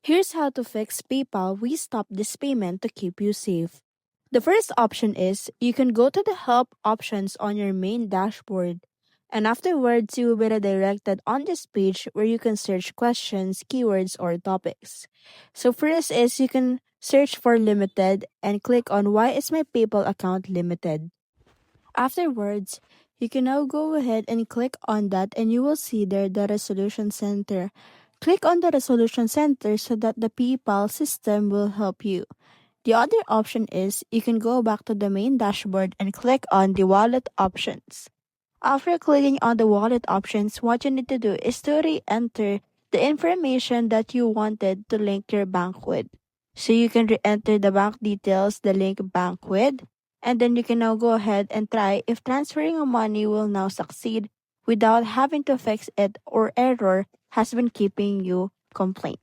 Here's how to fix PayPal We Stop This Payment to keep you safe. The first option is you can go to the help options on your main dashboard, and afterwards you will be redirected on this page where you can search questions, keywords, or topics. So first is you can search for limited and click on why is my PayPal account limited. Afterwards, you can now go ahead and click on that and you will see there the resolution center. Click on the resolution center so that the PayPal system will help you. The other option is you can go back to the main dashboard and click on the wallet options. After clicking on the wallet options, what you need to do is to re-enter the information that you wanted to link your bank with. So you can re-enter the bank details, the link bank with, and then you can now go ahead and try if transferring of money will now succeed without having to fix it or error has been keeping you complaint.